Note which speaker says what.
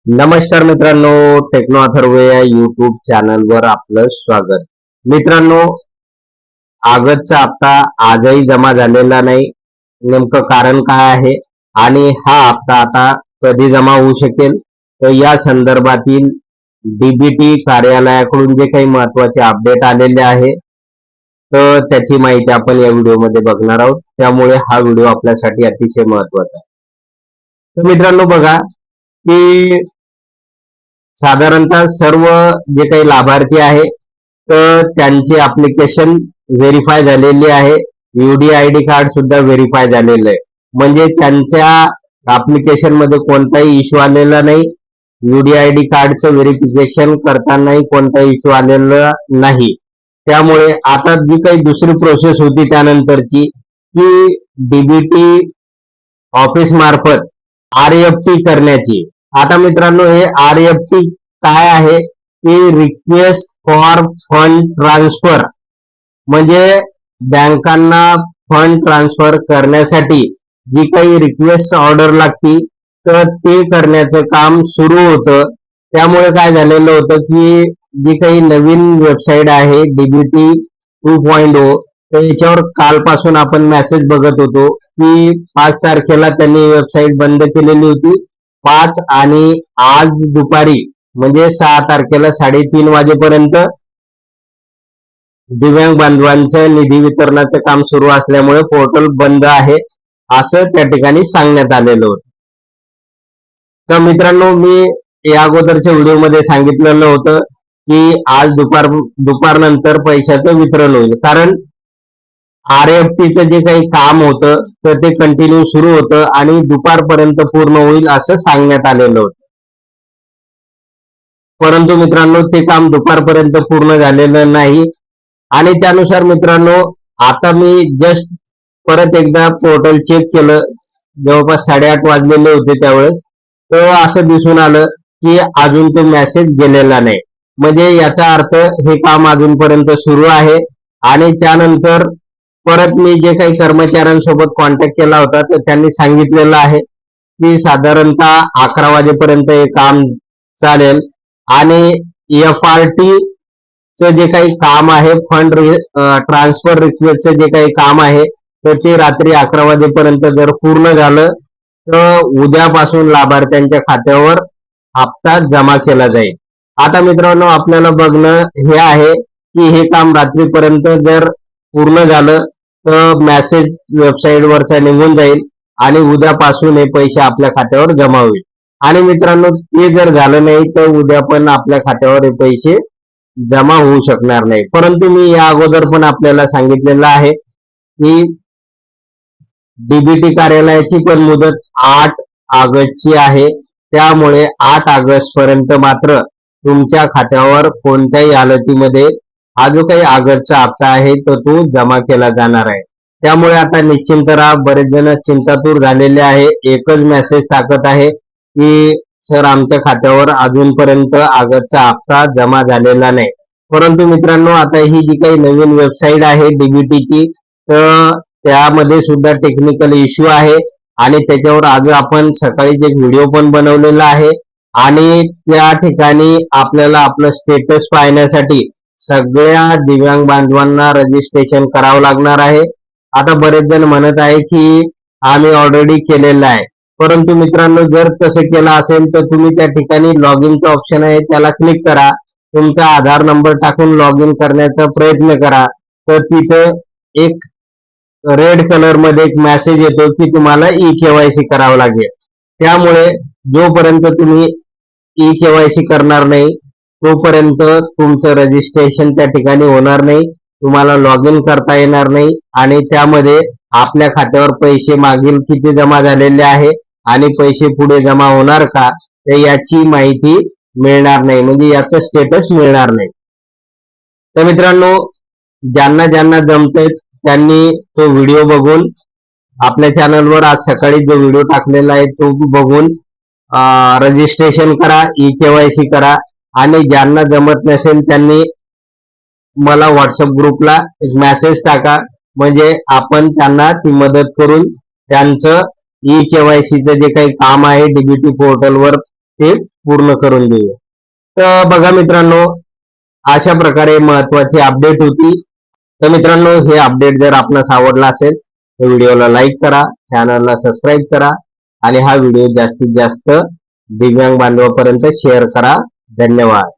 Speaker 1: नमस्कार मित्रांनो, टेक्नो अथर्व या युट्यूब चॅनलवर आपलं स्वागत. मित्रांनो, ऑगस्टचा हप्ता आजही जमा झालेला नाही. नेमकं कारण काय आहे आणि हा हप्ता आता कधी जमा होऊ शकेल, तर या संदर्भातील डीबीटी कार्यालयाकडून जे काही महत्वाचे अपडेट आलेले आहे, तर त्याची माहिती आपण या व्हिडिओमध्ये बघणार आहोत. त्यामुळे हा व्हिडिओ आपल्यासाठी अतिशय महत्वाचा आहे. तर मित्रांनो बघा की साधारणतः सर्व जे काही लाभार्थी आहे तर त्यांचे ऍप्लिकेशन व्हेरीफाय झालेली आहे. यूडीआयडी कार्ड सुद्धा व्हेरीफाय झालेलं आहे. म्हणजे त्यांच्या ऍप्लिकेशन मध्ये कोणताही इश्यू आलेला नाही. यूडीआयडी कार्डचं व्हेरिफिकेशन करतानाही कोणताही इश्यू आलेला नाही. त्यामुळे आता जी काही दुसरी प्रोसेस होती त्यानंतरची की डीबीटी ऑफिस मार्फत आरएफटी करण्याची. आता मित्रांनो, हे आरएफटी काय आहे की रिक्वेस्ट फॉर फंड ट्रान्सफर, म्हणजे बँकांना फंड ट्रान्सफर करण्यासाठी जी काही रिक्वेस्ट ऑर्डर लागती तर ते करण्याचं काम सुरू होतं. त्यामुळे काय झालेलं होतं की जी काही नवीन वेबसाईट आहे डीबीटी 2.0, तर याच्यावर कालपासून आपण मेसेज बघत होतो की 5 तारखेला त्यांनी वेबसाईट बंद केलेली होती. 5 आणि आज दुपारी म्हणजे 6 तारखेला 3:30 वाजेपर्यंत दिव्यांग बांधवांचं निधी वितरणाचं काम सुरू असल्यामुळे पोर्टल बंद आहे असं त्या ठिकाणी सांगण्यात आलेलं होतं. तर मित्रांनो, मी या अगोदरच्या व्हिडिओमध्ये सांगितलेलं होतं की आज दुपारनंतर पैशाचं वितरण होईल. कारण आरएफटीचं जे काही काम होतं तर ते कंटिन्यू सुरू होतं आणि दुपारपर्यंत पूर्ण होईल असं सांगण्यात आलेलं होतं. परंतु मित्रांनो, ते काम दुपारपर्यंत पूर्ण झालेलं नाही. आणि त्यानुसार मित्रांनो, आता मी जस्ट परत एकदा पोर्टल चेक केलं, जवळपास 8:30 वाजलेले होते त्यावेळेस. तर असं दिसून आलं की अजून तो मेसेज गेलेला नाही. म्हणजे याचा अर्थ हे काम अजूनपर्यंत सुरू आहे. आणि त्यानंतर परत मी जे काही कर्मचाऱ्यांसोबत कॉन्टॅक्ट केला होता तर त्यांनी सांगितलेलं आहे की साधारणतः 11 वाजेपर्यंत हे काम चालेल. आणि एफआरटी चं जे काही काम आहे, फंड ट्रान्सफर रिक्वेस्टचं जे काही काम आहे, तर ते रात्री 11 वाजेपर्यंत जर पूर्ण झालं तर उद्यापासून लाभार्थ्यांच्या खात्यावर हप्ता जमा केला जाईल. आता मित्रांनो, आपल्याला बघणं हे आहे की हे काम रात्रीपर्यंत जर पूर्ण झालं तर मेसेज वेबसाईटवरचा निघून जाईल आणि उद्यापासून हे पैसे आपल्या खात्यावर जमा होईल. आणि मित्रांनो, ते जर झालं नाही तर उद्या पण आपल्या खात्यावर हे पैसे जमा होऊ शकणार नाही. परंतु मी या अगोदर पण आपल्याला सांगितलेलं आहे की डीबीटी कार्यालयाची पण मुदत 8 ऑगस्टची आहे. त्यामुळे 8 ऑगस्ट पर्यंत मात्र तुमच्या खात्यावर कोणत्याही हालतीमध्ये हा जो काही ऑगस्टचा हप्ता आहे तो जमा केला जाणार आहे. त्यामुळे आता निश्चिंत राहा. बरेच जण चिंतातूर झालेले आहे. एकच मेसेज टाकत आहे की सर, आमच्या खात्यावर अजूनपर्यंत ऑगस्टचा हप्ता जमा झालेला नाही. परंतु मित्रांनो, आता ही जी काही नवीन वेबसाईट आहे डीबीटीची, तर त्यामध्ये सुद्धा टेक्निकल इश्यू आहे. आणि त्याच्यावर आज आपण सकाळीच एक व्हिडिओ पण बनवलेला आहे. आणि त्या ठिकाणी आपल्याला आपलं स्टेटस पाहण्यासाठी सगळ्या दिव्यांग बांधवांना रजिस्ट्रेशन करावं लागणार आहे. आता बरेच जण म्हणत आहे की आम्ही ऑलरेडी केलेलं आहे. परंतु मित्रांनो, जर तसं केलं असेल तर तुम्ही त्या ठिकाणी लॉग इनचं ऑप्शन आहे त्याला क्लिक करा. तुमचा आधार नंबर टाकून लॉग इन करण्याचा प्रयत्न करा. तर तिथं एक रेड कलर मध्ये एक मेसेज येतो की तुम्हाला ई केवायसी करावं लागेल. त्यामुळे जोपर्यंत तुम्ही ई केवायसी करणार नाही तोपर्यंत तुमचं रजिस्ट्रेशन त्या ठिकाणी होणार नाही. तुम्हाला लॉग इन करता येणार नाही आणि त्यामध्ये आपल्या खात्यावर पैसे मागील किती जमा झालेले आहे आणि पैसे पुढे जमा होणार का तर याची माहिती मिळणार नाही. म्हणजे याचं स्टेटस मिळणार नाही. तर मित्रांनो, ज्यांना ज्यांना जमतंय त्यांनी तो व्हिडिओ बघून आपल्या चॅनलवर आज सकाळी जो व्हिडिओ टाकलेला आहे तो बघून रजिस्ट्रेशन करा, ई केवायसी करा. आणि ज्यांना जमत नसेल त्यांनी मला व्हॉट्सअप ग्रुपला एक मेसेज टाका, म्हणजे आपण त्यांना ती मदत करून त्यांचं ई केवायसीचं जे काही काम आहे डीबीटी पोर्टलवर ते पूर्ण करून देऊया. तर बघा मित्रांनो, अशा प्रकारे महत्वाची अपडेट होती. तर मित्रांनो, हे अपडेट जर आपणास आवडला असेल तर व्हिडिओला लाईक करा, चॅनलला सबस्क्राईब करा आणि हा व्हिडिओ जास्तीत जास्त दिव्यांग बांधवापर्यंत शेअर करा. धन्यवाद.